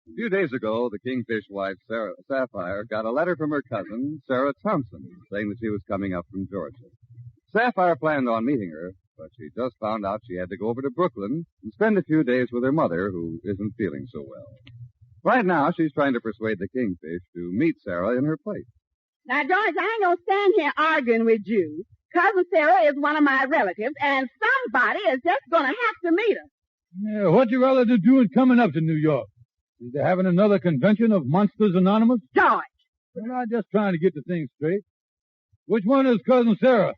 A few days ago, the Kingfish wife, Sarah Sapphire, got a letter from her cousin, Sarah Thompson, saying that she was coming up from Georgia. Sapphire planned on meeting her, but she just found out she had to go over to Brooklyn and spend a few days with her mother, who isn't feeling so well. Right now, she's trying to persuade the Kingfish to meet Sarah in her place. Now, George, I ain't gonna stand here arguing with you. Cousin Sarah is one of my relatives, and somebody is just gonna have to meet her. Yeah, what you relatives doing coming up to New York? Is they having another convention of Monsters Anonymous? George! Well, I'm just trying to get the thing straight. Which one is Cousin Sarah?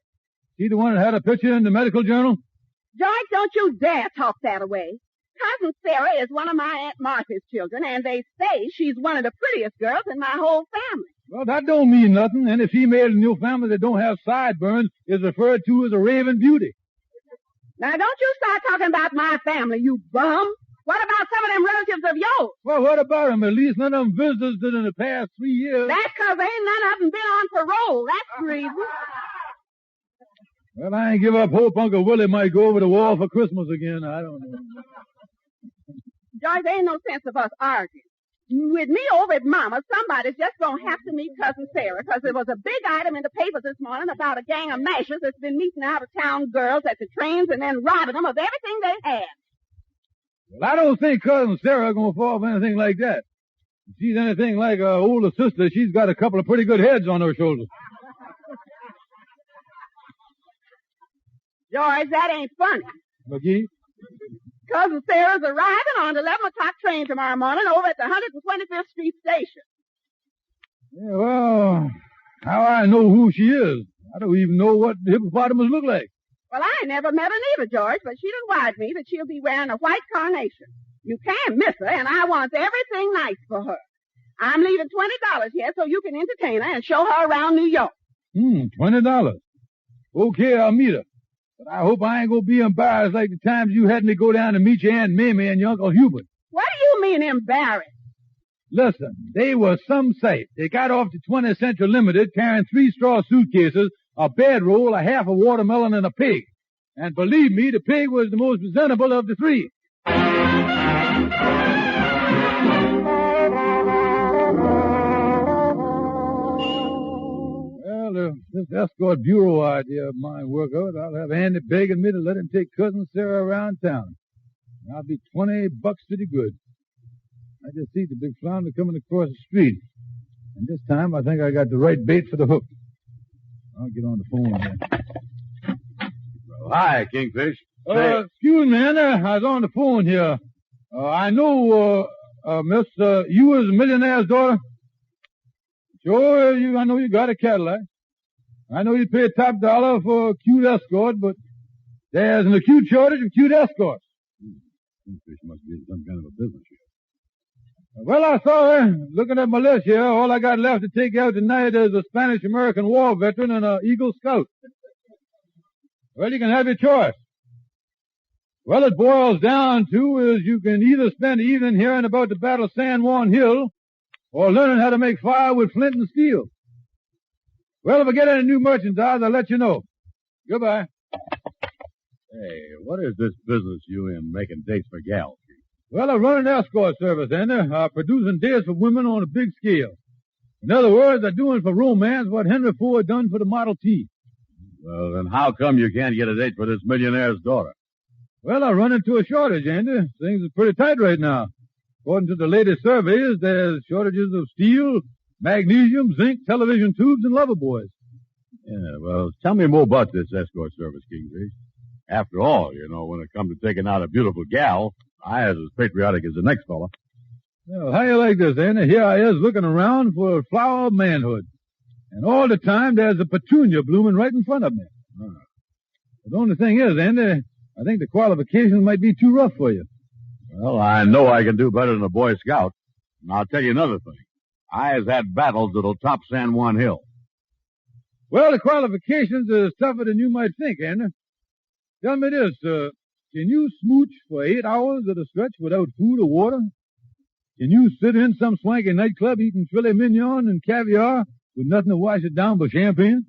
She the one that had a picture in the medical journal? George, don't you dare talk that away. Cousin Sarah is one of my Aunt Martha's children, and they say she's one of the prettiest girls in my whole family. Well, that don't mean nothing. Any female in your family that don't have sideburns is referred to as a raving beauty. Now, don't you start talking about my family, you bum. What about some of them relatives of yours? Well, what about them? At least none of them visited in the past 3 years. That's 'cause ain't none of them been on parole. That's the reason. Well, I ain't give up hope Uncle Willie might go over the wall for Christmas again. I don't know. George, there ain't no sense of us arguing. With me over at Mama's, somebody's just going to have to meet Cousin Sarah, because there was a big item in the paper this morning about a gang of mashers that's been meeting out-of-town girls at the trains and then robbing them of everything they had. Well, I don't think Cousin Sarah going to fall for anything like that. If she's anything like her older sister, she's got a couple of pretty good heads on her shoulders. George, that ain't funny. McGee? Cousin Sarah's arriving on the 11 o'clock train tomorrow morning over at the 125th Street Station. Yeah, well, how I know who she is? I don't even know what the hippopotamus look like. Well, I never met her neither, George, but she done wired me that she'll be wearing a white carnation. You can't miss her, and I want everything nice for her. I'm leaving $20 here so you can entertain her and show her around New York. $20. Okay, I'll meet her. But I hope I ain't gonna be embarrassed like the times you had me go down to meet your Aunt Mamie and your Uncle Hubert. What do you mean embarrassed? Listen, they were some sight. They got off to 20th Century Limited carrying 3 straw suitcases, a bedroll, a half a watermelon, and a pig. And believe me, the pig was the most presentable of the 3. Well, this escort bureau idea of mine work out, I'll have Andy begging me to let him take Cousin Sarah around town. I'll be $20 to the good. I just see the big flounder coming across the street. And this time I think I got the right bait for the hook. I'll get on the phone here. Well, hi, Kingfish. Excuse me, Andy. I was on the phone here. I know, miss, you was a millionaire's daughter? Sure, I know you got a Cadillac. I know you paid top dollar for a cute escort, but there's an acute shortage of cute escorts. Kingfish must be in some kind of a business here. Well, I saw her. Looking at my list here, all I got left to take out tonight is a Spanish-American war veteran and an Eagle Scout. Well, you can have your choice. Well, it boils down to is you can either spend the evening hearing about the Battle of San Juan Hill or learning how to make fire with flint and steel. Well, if I get any new merchandise, I'll let you know. Goodbye. Hey, what is this business you in making dates for gals? Well, I run an escort service, Andy. Producing dates for women on a big scale. In other words, I'm doing for romance what Henry Ford done for the Model T. Well, then how come you can't get a date for this millionaire's daughter? Well, I run into a shortage, Andy. Things are pretty tight right now. According to the latest surveys, there's shortages of steel, magnesium, zinc, television tubes, and lover boys. Yeah, well, tell me more about this escort service, Kingfish. After all, when it comes to taking out a beautiful gal, I is as patriotic as the next fella. Well, how you like this, Andy? Here I is looking around for a flower of manhood. And all the time there's a petunia blooming right in front of me. The only thing is, Andy, I think the qualifications might be too rough for you. Well, I know I can do better than a Boy Scout. And I'll tell you another thing. I has had battles that'll top San Juan Hill. Well, the qualifications are tougher than you might think, Andy. Tell me this, can you smooch for 8 hours at a stretch without food or water? Can you sit in some swanky nightclub eating filet mignon and caviar with nothing to wash it down but champagne?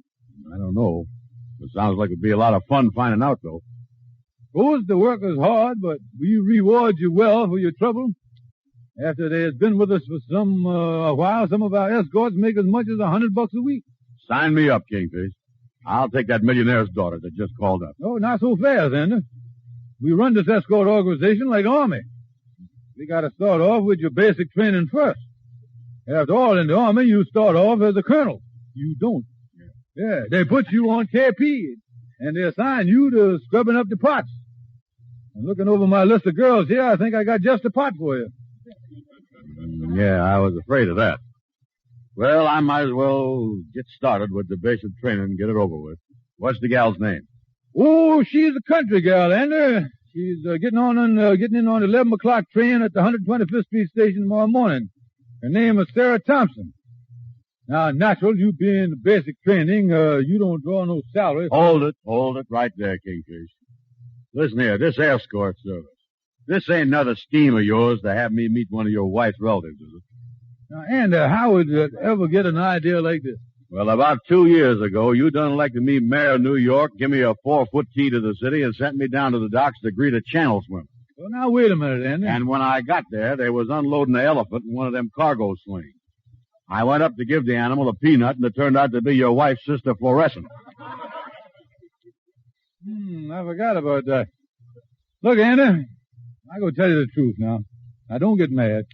I don't know. It sounds like it'd be a lot of fun finding out, though. Suppose the work is hard, but we reward you well for your trouble. After they has been with us for a while, some of our escorts make as much as $100 a week. Sign me up, Kingfish. I'll take that millionaire's daughter that just called up. Oh, not so fast, Andy. We run this escort organization like Army. We gotta start off with your basic training first. After all, in the Army, you start off as a colonel. You don't. Yeah, they put you on KP, and they assign you to scrubbing up the pots. And looking over my list of girls here, I think I got just a pot for you. Yeah, I was afraid of that. Well, I might as well get started with the basic training and get it over with. What's the gal's name? Oh, she's a country gal, Andy. She's getting in on the 11 o'clock train at the 125th Street station tomorrow morning. Her name is Sarah Thompson. Now, natural, you being the basic training, you don't draw no salary. Hold it right there, Kingfish. Listen here, this escort service. This ain't another scheme of yours to have me meet one of your wife's relatives, is it? Now, Andy, how would you ever get an idea like this? Well, about 2 years ago, you done elected me mayor of New York, give me a 4-foot key to the city, and sent me down to the docks to greet a channel swimmer. Well, now, wait a minute, Andy. And when I got there, they was unloading the elephant in one of them cargo slings. I went up to give the animal a peanut, and it turned out to be your wife's sister, Fluorescent. I forgot about that. Look, Andy, I go tell you the truth now. Now, don't get mad.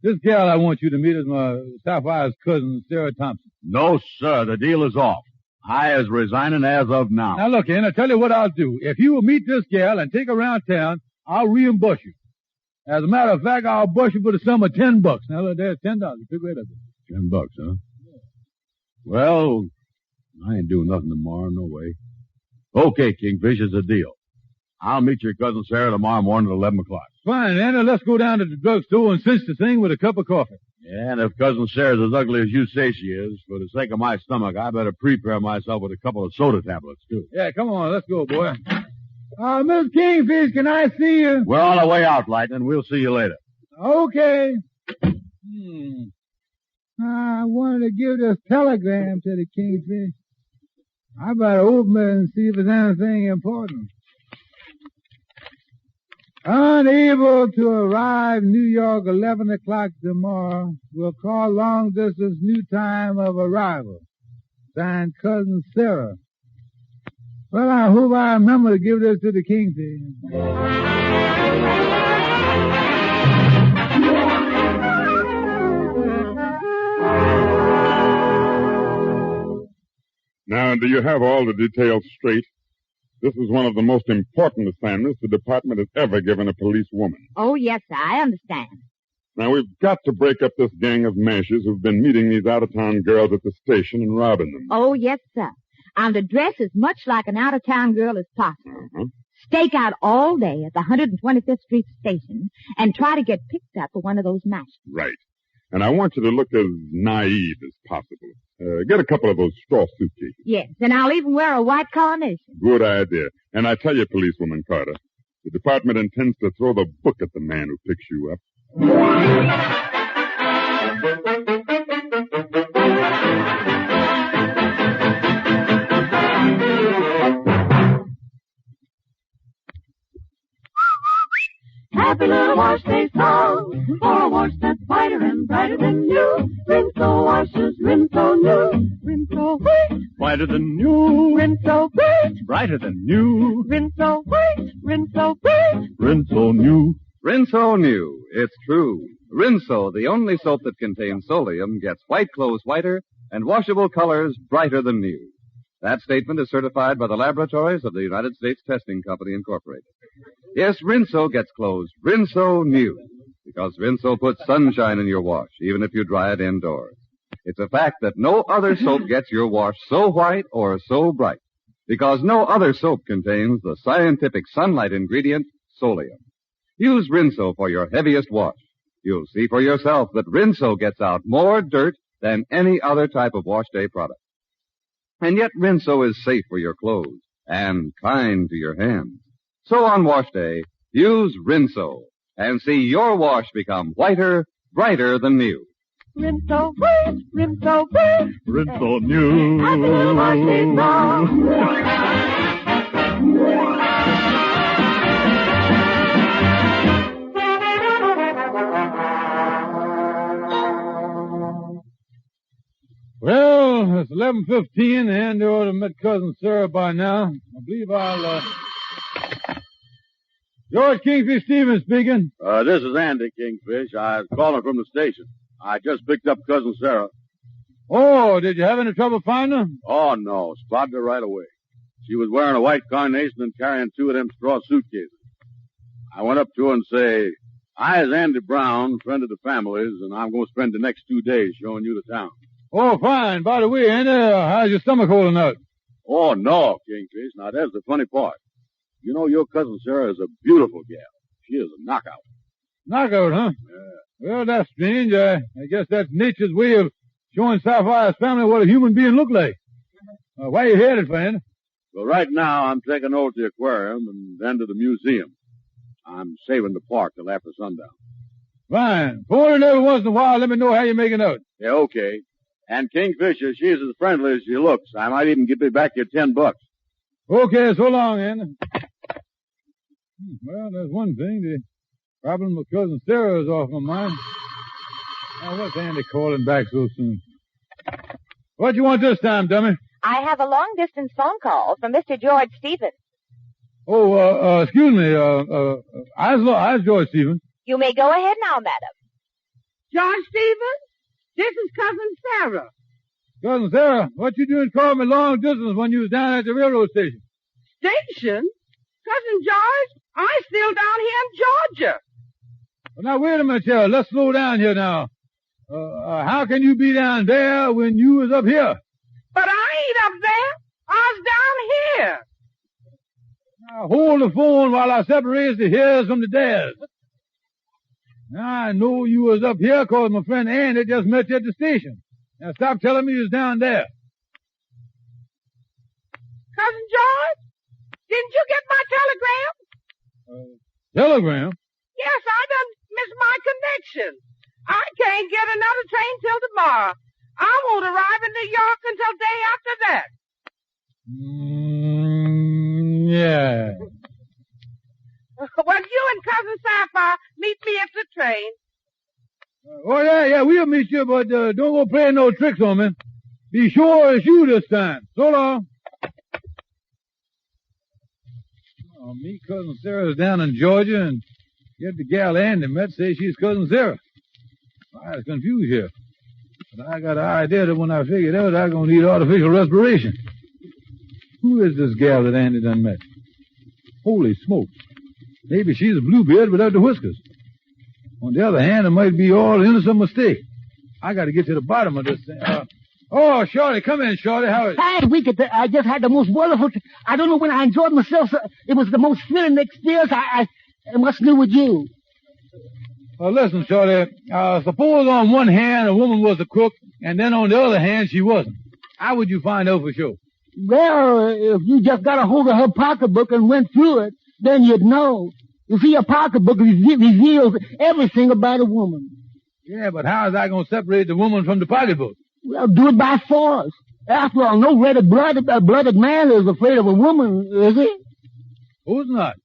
This gal I want you to meet is my Sapphire's cousin, Sarah Thompson. No, sir, the deal is off. I is resigning as of now. Now, look, Andy, I'll tell you what I'll do. If you will meet this gal and take her around town, I'll reimburse you. As a matter of fact, I'll bust you for the sum of $10. Now, look, there's $10. Pick right up. $10, huh? Well, I ain't doing nothing tomorrow, no way. Okay, Kingfish, it's a deal. I'll meet your cousin Sarah tomorrow morning at 11 o'clock. Fine, Andy. Let's go down to the drugstore and cinch the thing with a cup of coffee. Yeah, and if cousin Sarah's as ugly as you say she is, for the sake of my stomach, I better prepare myself with a couple of soda tablets, too. Yeah, come on. Let's go, boy. Miss Kingfish, can I see you? We're on our way out, Lightning. We'll see you later. Okay. I wanted to give this telegram to the Kingfish. I better open it and see if there's anything important. Unable to arrive New York 11 o'clock tomorrow. Will call long distance new time of arrival. Signed Cousin Sarah. Well, I hope I remember to give this to the Kingfish. Now, do you have all the details straight? This is one of the most important assignments the department has ever given a police woman. Oh, yes, sir. I understand. Now, we've got to break up this gang of mashers who've been meeting these out-of-town girls at the station and robbing them. Oh, yes, sir. I'm to dress as much like an out-of-town girl as possible. Stake out all day at the 125th Street station and try to get picked up for one of those mashers. Right. And I want you to look as naive as possible. Get a couple of those straw suitcases. Yes, and I'll even wear a white carnation. Good idea. And I tell you, policewoman Carter, the department intends to throw the book at the man who picks you up. Happy little wash day song, for a wash that's whiter and brighter than new. Rinso washes, Rinso new. Rinso white, Whiter than new, Rinso bright, brighter than new, Rinso white, Rinso bright. Rinso new. Rinso new. It's true. Rinso, the only soap that contains solium, gets white clothes whiter and washable colors brighter than new. That statement is certified by the laboratories of the United States Testing Company, Incorporated. Yes, Rinso gets clothes Rinso new, because Rinso puts sunshine in your wash, even if you dry it indoors. It's a fact that no other soap gets your wash so white or so bright, because no other soap contains the scientific sunlight ingredient, solium. Use Rinso for your heaviest wash. You'll see for yourself that Rinso gets out more dirt than any other type of wash day product. And yet Rinso is safe for your clothes and kind to your hands. So on wash day, use Rinso and see your wash become whiter, brighter than new. Rinso white, Rinso bright. Rinso new. Happy little wash day song. Well, it's 11:15, and they ought to have met Cousin Sarah by now. I believe I'll, George Kingfish Stevens speaking. This is Andy Kingfish. I was calling from the station. I just picked up Cousin Sarah. Oh, did you have any trouble finding her? Oh, no. Spotted her right away. She was wearing a white carnation and carrying 2 of them straw suitcases. I went up to her and say, I is Andy Brown, friend of the family's, and I'm going to spend the next 2 days showing you the town. Oh, fine. By the way, Andy, how's your stomach holding out? Oh, no, Kingfish. Now, that's the funny part. You know, your Cousin Sarah is a beautiful gal. She is a knockout. Knockout, huh? Yeah. Well, that's strange. I guess that's nature's way of showing Sapphire's family what a human being look like. Where you headed, friend? Well, right now, I'm taking over to the aquarium and then to the museum. I'm saving the park till after sundown. Fine. Phone in every once in a while. Let me know how you're making out. Yeah, okay. And Kingfisher, she's as friendly as she looks. I might even give you back your $10. Okay, so long, Andy. Well, there's one thing. The problem with Cousin Sarah is off my mind. Now, what's Andy calling back so soon? What you want this time, dummy? I have a long-distance phone call from Mr. George Stevens. Oh, excuse me, I George Stevens. You may go ahead now, madam. George Stevens, this is Cousin Sarah. Cousin Sarah, what you doing calling me long distance when you was down at the railroad station? Station? Cousin George, I'm still down here in Georgia. Well, now, wait a minute, Sarah. Let's slow down here now. How can you be down there when you was up here? But I ain't up there. I was down here. Now, hold the phone while I separate the heres from the dares. Now, I know you was up here 'cause my friend Andy just met you at the station. Now, stop telling me you was down there. Cousin George, didn't you get my telegram? Telegram? Yes, I done missed my connection. I can't get another train till tomorrow. I won't arrive in New York until day after that. Yeah. Well, you and Cousin Sapphire meet me at the train. Oh, yeah, we'll meet you, but don't go playing no tricks on me. Be sure it's you this time. So long. Oh, me, Cousin Sarah's down in Georgia, and yet the gal Andy met say she's Cousin Sarah. I was confused here. But I got an idea that when I figure it out, I'm going to need artificial respiration. Who is this gal that Andy done met? Holy smokes. Maybe she's a bluebeard without the whiskers. On the other hand, it might be all innocent mistake. I got to get to the bottom of this thing. Oh, Shorty, come in, Shorty. How is it? Hi, Wicked. I just had the most wonderful... I don't know when I enjoyed myself. It was the most thrilling experience. I must do with you. Listen, Shorty. Suppose on one hand a woman was a crook, and then on the other hand she wasn't. How would you find out for sure? Well, if you just got a hold of her pocketbook and went through it, then you'd know. You see, a pocketbook reveals everything about a woman. Yeah, but how is I going to separate the woman from the pocketbook? Well, do it by force. After all, no blooded man is afraid of a woman, is he? Who's not?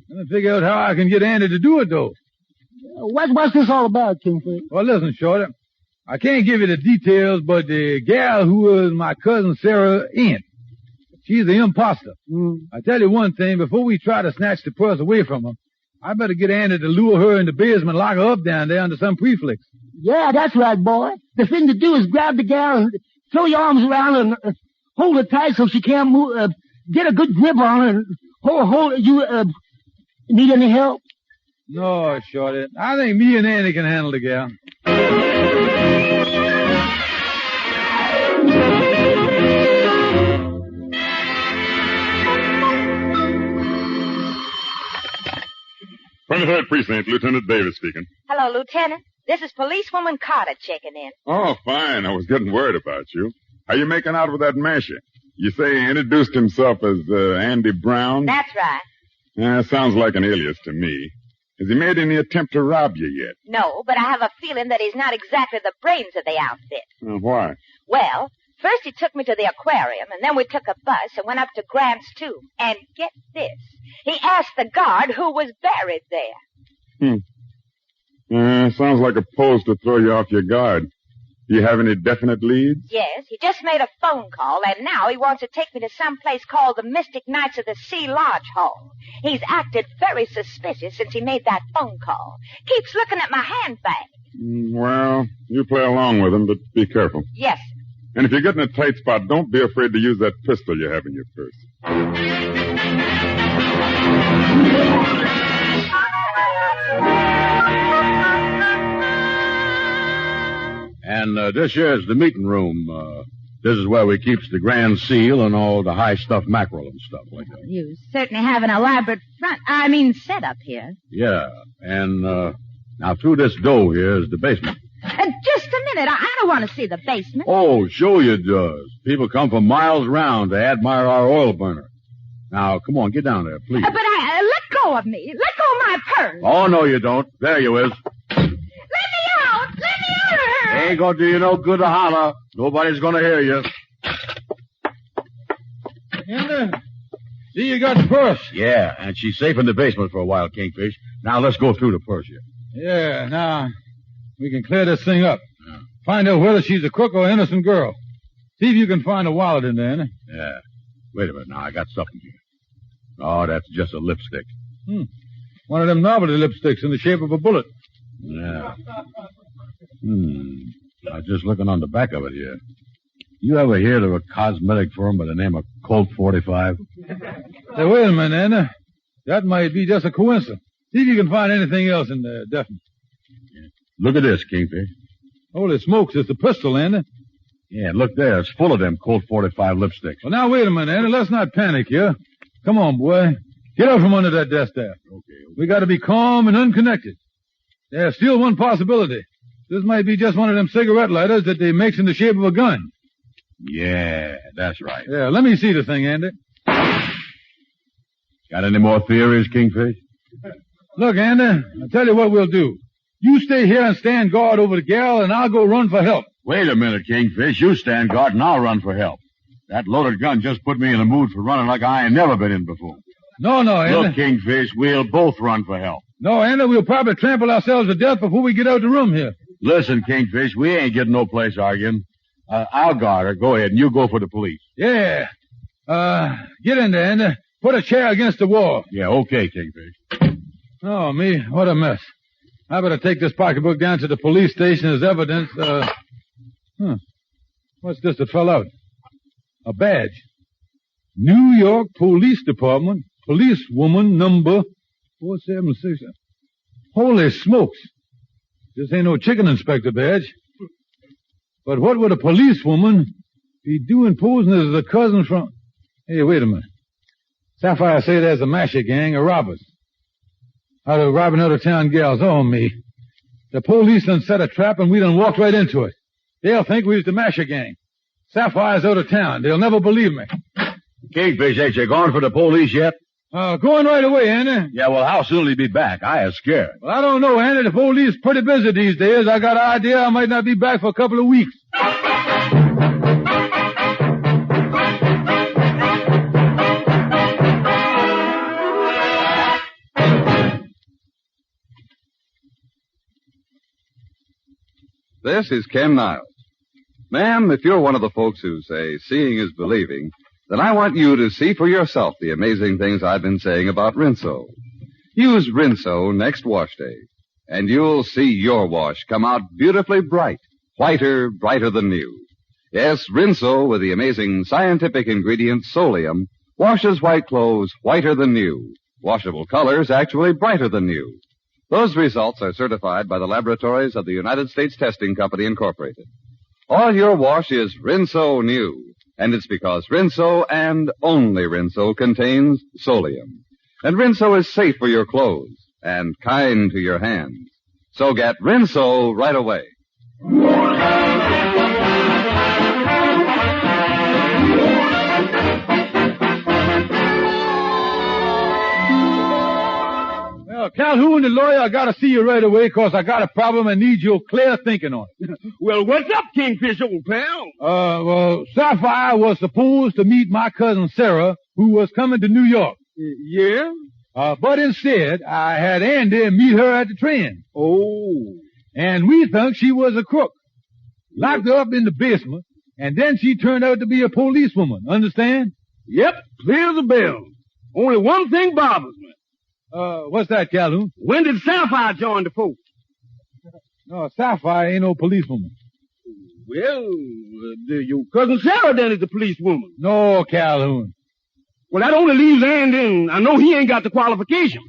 Let me figure out how I can get Andy to do it, though. What's this all about, Kingfish? Well, listen, Shorty. I can't give you the details, but the gal who was my cousin Sarah ain't. She's the imposter. I tell you one thing, before we try to snatch the purse away from her, I better get Andy to lure her in the basement and lock her up down there under some prefix. Yeah, that's right, boy. The thing to do is grab the gal and throw your arms around her and hold her tight so she can't move. Get a good grip on her and hold you, need any help? No, Shorty. I think me and Andy can handle the gal. From the 3rd Precinct, Lieutenant Davis speaking. Hello, Lieutenant. This is Policewoman Carter checking in. Oh, fine. I was getting worried about you. How you making out with that masher? You say he introduced himself as Andy Brown? That's right. Sounds like an alias to me. Has he made any attempt to rob you yet? No, but I have a feeling that he's not exactly the brains of the outfit. Why? Well, first he took me to the aquarium, and then we took a bus and went up to Grant's tomb. And get this. He asked the guard who was buried there. Sounds like a pose to throw you off your guard. Do you have any definite leads? Yes, he just made a phone call, and now he wants to take me to some place called the Mystic Knights of the Sea Lodge Hall. He's acted very suspicious since he made that phone call. Keeps looking at my handbag. Well, you play along with him, but be careful. Yes, sir. And if you get in a tight spot, don't be afraid to use that pistol you have in your purse. And this here's the meeting room. This is where we keeps the Grand Seal and all the high stuff mackerel and stuff like that. You certainly have an elaborate setup here. Yeah, and now through this door here is the basement. Just a minute. I don't want to see the basement. Oh, sure you does. People come from miles round to admire our oil burner. Now, come on, get down there, please. But let go of me. Let go of my purse. Oh, no, you don't. There you is. Let me out. Let me out. Ain't gonna do you no good to holler. Nobody's gonna hear you. And, see, you got the purse. Yeah, and she's safe in the basement for a while, Kingfish. Now, let's go through the purse here. Yeah, now, we can clear this thing up. Yeah. Find out whether she's a crook or an innocent girl. See if you can find a wallet in there, Anna. Yeah. Wait a minute now, I got something here. Oh, that's just a lipstick. One of them novelty lipsticks in the shape of a bullet. Yeah. I was just looking on the back of it here. You ever heard of a cosmetic firm by the name of Colt 45? Hey, wait a minute, Anna. That might be just a coincidence. See if you can find anything else in there, definitely. Yeah. Look at this, Kingfish. Holy smokes, it's a pistol, Anna. Yeah, look there. It's full of them Colt 45 lipsticks. Well, now, wait a minute, Anna. Let's not panic here. Come on, boy. Get out from under that desk there. Okay. We got to be calm and unconnected. There's still one possibility. This might be just one of them cigarette lighters that they makes in the shape of a gun. Yeah, that's right. Yeah, let me see the thing, Andy. Got any more theories, Kingfish? Look, Andy, I'll tell you what we'll do. You stay here and stand guard over the gal, and I'll go run for help. Wait a minute, Kingfish. You stand guard, and I'll run for help. That loaded gun just put me in the mood for running like I ain't never been in before. No, Andy. Look, Kingfish, we'll both run for help. No, Andy, we'll probably trample ourselves to death before we get out the room here. Listen, Kingfish, we ain't getting no place arguing. I'll guard her. Go ahead, and you go for the police. Yeah. Get in there, Andy. Put a chair against the wall. Yeah, okay, Kingfish. Oh, me, what a mess. I better take this pocketbook down to the police station as evidence. What's this that fell out? A badge. New York Police Department, policewoman number 476. Holy smokes. This ain't no chicken inspector badge. But what would a policewoman be doing posing as a cousin from... Hey, wait a minute. Sapphire say there's a Masher gang of robbers. Out of robbing out-of-town gals. Oh, me. The police done set a trap and we done walked right into it. They'll think we was the Masher gang. Sapphire's out of town. They'll never believe me. Kingfish, ain't you gone for the police yet? Going right away, Andy. Yeah, well, how soon will he be back? I am scared. Well, I don't know, Andy. The police pretty busy these days. I got an idea I might not be back for a couple of weeks. This is Ken Niles. Ma'am, if you're one of the folks who say seeing is believing, then I want you to see for yourself the amazing things I've been saying about Rinso. Use Rinso next wash day, and you'll see your wash come out beautifully bright, whiter, brighter than new. Yes, Rinso with the amazing scientific ingredient Solium washes white clothes whiter than new. Washable colors actually brighter than new. Those results are certified by the laboratories of the United States Testing Company, Incorporated. All your wash is Rinso new, and it's because Rinso and only Rinso contains Solium. And Rinso is safe for your clothes and kind to your hands. So get Rinso right away. Well, Calhoun, the lawyer, I gotta see you right away because I got a problem and need your clear thinking on it. Well, what's up, Kingfish, old pal? Well, Sapphire was supposed to meet my cousin Sarah, who was coming to New York. Yeah? But instead, I had Andy meet her at the train. Oh. And we thought she was a crook. locked her up in the basement, and then she turned out to be a policewoman. Understand? Yep, clear as a bell. Only one thing bothers me. What's that, Calhoun? When did Sapphire join the force? No, Sapphire ain't no policewoman. Well, your cousin Sarah then is the policewoman. No, Calhoun. Well, that only leaves Andy, and I know he ain't got the qualification.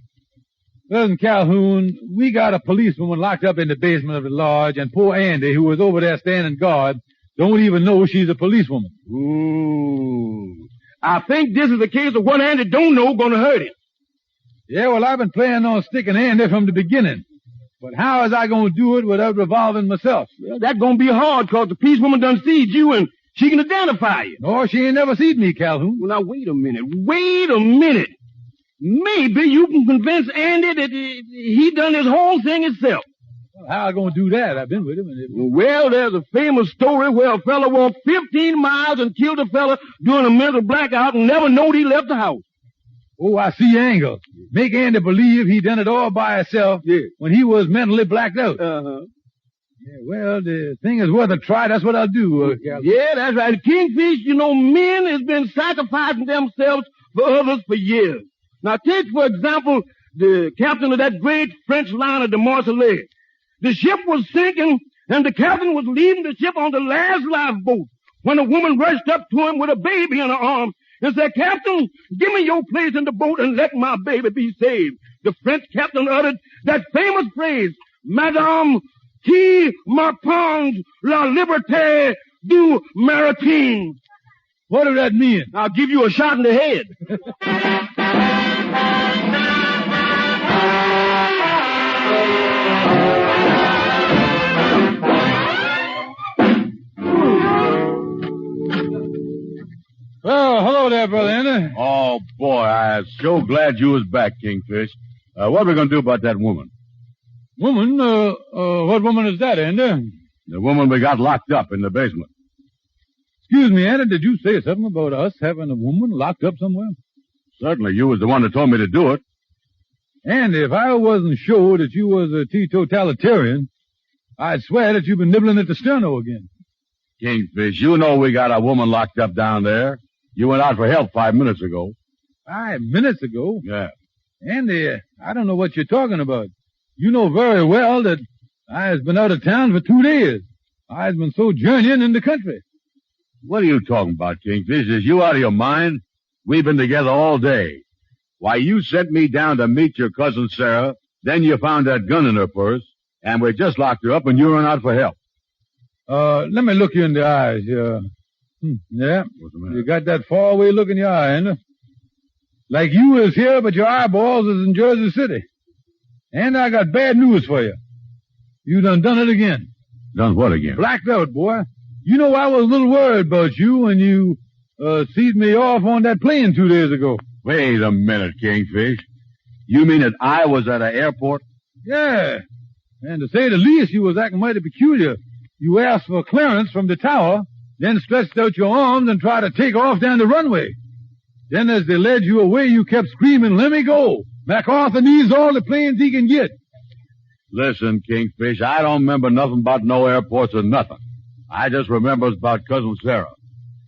Listen, Calhoun, we got a policewoman locked up in the basement of the lodge, and poor Andy, who was over there standing guard, don't even know she's a policewoman. Ooh. I think this is the case of what Andy don't know gonna hurt him. Yeah, well, I've been planning on sticking Andy from the beginning. But how is I gonna do it without revolving myself? Well, that's gonna be hard, cause the policewoman done seed you, and she can identify you. No, she ain't never seen me, Calhoun. Well, now, wait a minute. Maybe you can convince Andy that he done this whole thing himself. Well, how I gonna do that? I've been with him. Well, there's a famous story where a fella walked 15 miles and killed a fella during a mental blackout and never knowed he left the house. Oh, I see angle. Make Andy believe he done it all by himself when he was mentally blacked out. Uh-huh. Yeah, well, the thing is worth a try. That's what I'll do, Calhoun. Yeah, that's right. Kingfish, men has been sacrificing themselves for others for years. Now, take, for example, the captain of that great French liner, the Marseillais. The ship was sinking, and the captain was leaving the ship on the last lifeboat when a woman rushed up to him with a baby in her arms and said, "Captain, give me your place in the boat and let my baby be saved." The French captain uttered that famous phrase, "Madame, qui m'apprend la liberté du maritime." What does that mean? I'll give you a shot in the head. Well, hello there, Brother Andy. Oh, boy, I'm so glad you was back, Kingfish. What are we going to do about that woman? Woman? What woman is that, Andy? The woman we got locked up in the basement. Excuse me, Andy, did you say something about us having a woman locked up somewhere? Certainly, you was the one that told me to do it. Andy, if I wasn't sure that you was a teetotalitarian, I'd swear that you've been nibbling at the sterno again. Kingfish, you know we got a woman locked up down there. You went out for help 5 minutes ago. 5 minutes ago? Yeah. Andy, I don't know what you're talking about. You know very well that I has been out of town for 2 days. I've been so journeying in the country. What are you talking about, Kingfish? Is you out of your mind? We've been together all day. Why, you sent me down to meet your cousin Sarah, then you found that gun in her purse, and we just locked her up and you ran out for help. Let me look you in the eyes. Yeah. What's the matter? You got that faraway look in your eye, ain't it? Like you is here, but your eyeballs is in Jersey City. And I got bad news for you. You done it again. Done what again? Blacked out, boy. You know I was a little worried about you when you, seed me off on that plane 2 days ago. Wait a minute, Kingfish. You mean that I was at an airport? Yeah. And to say the least, you was acting mighty peculiar. You asked for clearance from the tower, then stretched out your arms and tried to take off down the runway. Then as they led you away, you kept screaming, "Let me go. MacArthur needs all the planes he can get." Listen, Kingfish, I don't remember nothing about no airports or nothing. I just remember about Cousin Sarah.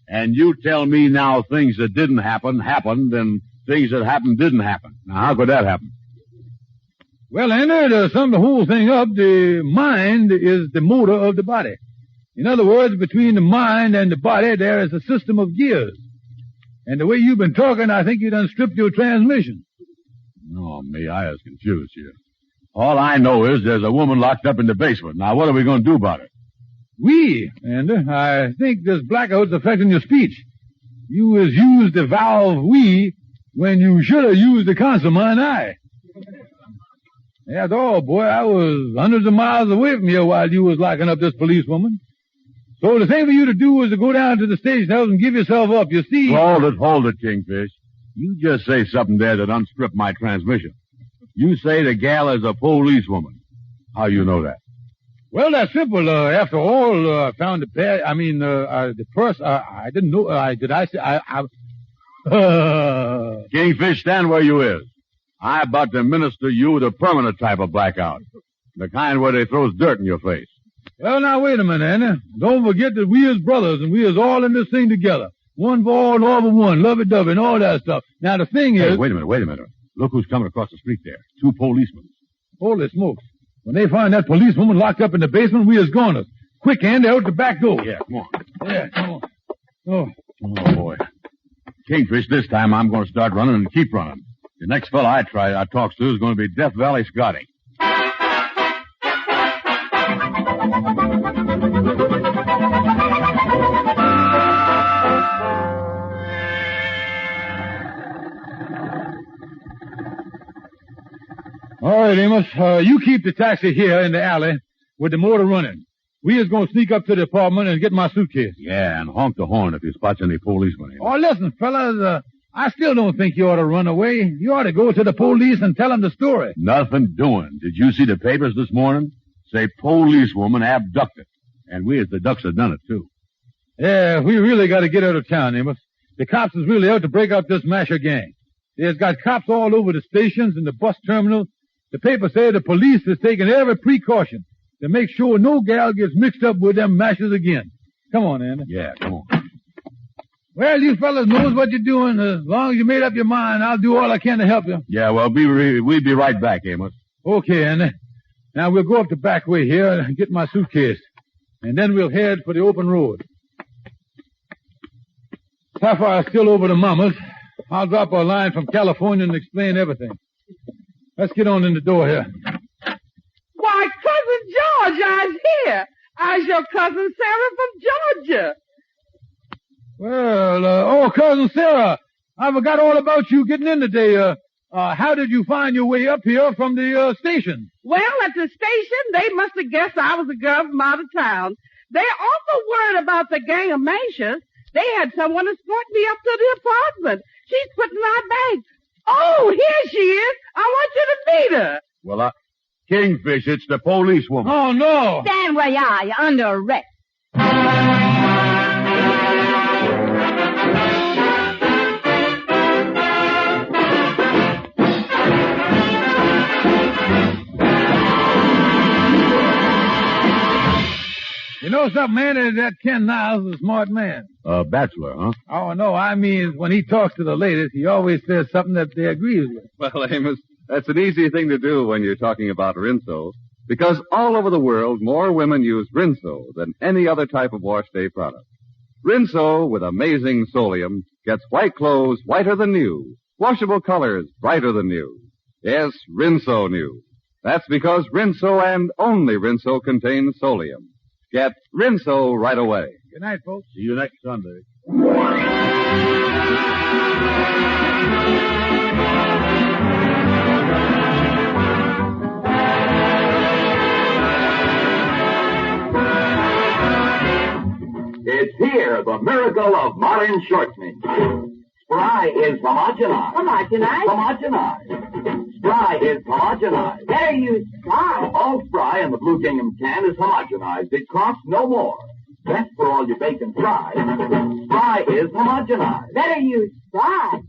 And you tell me now things that didn't happen happened, and things that happened didn't happen. Now, how could that happen? Well, Andy, to sum the whole thing up, the mind is the motor of the body. In other words, between the mind and the body, there is a system of gears. And the way you've been talking, I think you done stripped your transmission. Oh, me, I was confused here. All I know is there's a woman locked up in the basement. Now, what are we going to do about it? Andy, I think this blackout's affecting your speech. You has used the vowel we when you should have used the consonant I. After all, boy, I was hundreds of miles away from you while you was locking up this policewoman. So the thing for you to do is to go down to the station house and give yourself up. You see... Hold it, Kingfish. You just say something there that unstripped my transmission. You say the gal is a policewoman. How you know that? Well, that's simple. After all, I found the purse. I didn't know. Kingfish, stand where you is. I about to minister you with a permanent type of blackout. The kind where they throws dirt in your face. Well, now, wait a minute, Andy. Don't forget that we is brothers, and we is all in this thing together. One for all, all for one, lovey-dovey, and all that stuff. Now, the thing is... Hey, wait a minute. Look who's coming across the street there. 2 policemen. Holy smokes. When they find that policewoman locked up in the basement, we is goners. Quick, Andy, out the back door. Yeah, come on. Yeah, come on. Oh, boy. Kingfish, this time I'm going to start running and keep running. The next fella I talks to is going to be Death Valley Scotty. All right, Amos. You keep the taxi here in the alley with the motor running. We is going to sneak up to the apartment and get my suitcase. Yeah, and honk the horn if you spot any policemen. Oh, listen, fellas, I still don't think you ought to run away. You ought to go to the police and tell them the story. Nothing doing. Did you see the papers this morning? Say policewoman abducted. And we as the Ducks have done it, too. Yeah, we really got to get out of town, Amos. The cops is really out to break up this Masher gang. There's got cops all over the stations and the bus terminals. The paper say the police is taking every precaution to make sure no gal gets mixed up with them Mashers again. Come on, Andy. Yeah, come on. Well, you fellas knows what you're doing. As long as you made up your mind, I'll do all I can to help you. Yeah, well, we'll be right back, Amos. Okay, Andy. Now we'll go up the back way here and get my suitcase. And then we'll head for the open road. Sapphire's still over to Mama's. I'll drop her a line from California and explain everything. Let's get on in the door here. Why, Cousin George, I's here. I's your Cousin Sarah from Georgia. Well, Cousin Sarah, I forgot all about you getting in today. How did you find your way up here from the station? Well, at the station, they must have guessed I was a girl from out of town. They're awful worried about the gang of Mashers. They had someone escort me up to the apartment. She's putting my bags. Oh, here she is. I want you to meet her. Well, Kingfish, it's the policewoman. Oh, no. Stand where you are. You're under arrest. You know something, man? That Ken Niles is a smart man. Bachelor, huh? Oh, no, I mean, when he talks to the ladies, he always says something that they agree with. Well, Amos, that's an easy thing to do when you're talking about Rinso, because all over the world, more women use Rinso than any other type of wash day product. Rinso, with amazing solium, gets white clothes whiter than new, washable colors brighter than new. Yes, Rinso new. That's because Rinso and only Rinso contains solium. Get Rinso right away. Good night, folks. See you next Sunday. It's here, the miracle of modern shortening. Spry is homogenized. Homogenized. Spry is homogenized. Better use Spry. All Spry in the Blue Gingham can is homogenized. It costs no more. Best for all your bacon fries. Spry is homogenized. Better use Spry.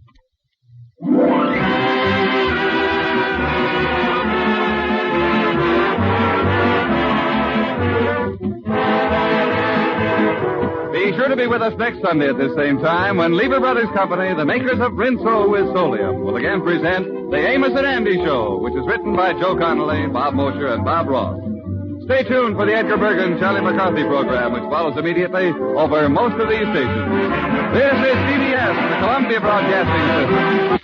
Be sure to be with us next Sunday at this same time when Lever Brothers Company, the makers of Rinso with Solium, will again present The Amos and Andy Show, which is written by Joe Connolly, Bob Mosher, and Bob Ross. Stay tuned for the Edgar Bergen Charlie McCarthy program, which follows immediately over most of these stations. This is CBS, the Columbia Broadcasting System.